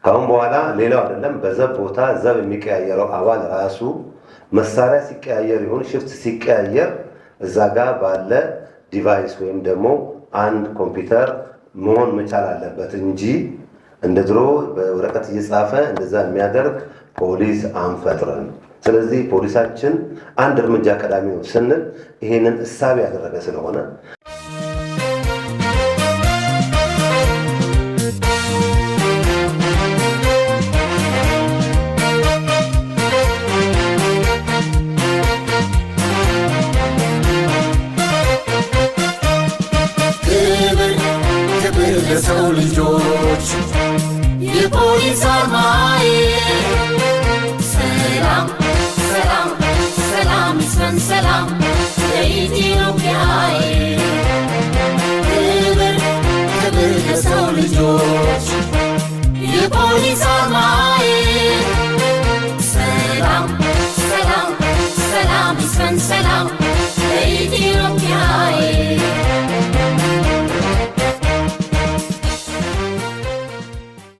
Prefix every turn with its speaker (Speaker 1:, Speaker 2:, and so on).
Speaker 1: ካሁን በኋላ ሌላው አይደለም በዘብ ቦታ ዘብ የሚቀያየረው አባል ራሱ መሳሪያ ሲቀያየር ይሁን ሽፍት ሲቀያየር እዛ ጋር ባለ ዲቫይስ ወይም ደግሞ አንድ ኮምፒውተር መሆን መቻል አለበት እንጂ እንደ ድሮ በወረቀት እየጻፈ እንደዛ የሚያደርግ ፖሊስ አንፈጥረን። ስለዚህ ፖሊሳችን አንድ እርምጃ ቀዳሚ ነው ስንል ይሄንን እሳቤ ያደረገ ስለሆነ
Speaker 2: ለሰው ልጆች የፖሊስ አርማዬ ሰላም ሰላም ሰላም ይስፈን ሰላም ለኢትዮጵያዬ ክብር ክብር ለሰው ልጆች የፖሊስ አርማ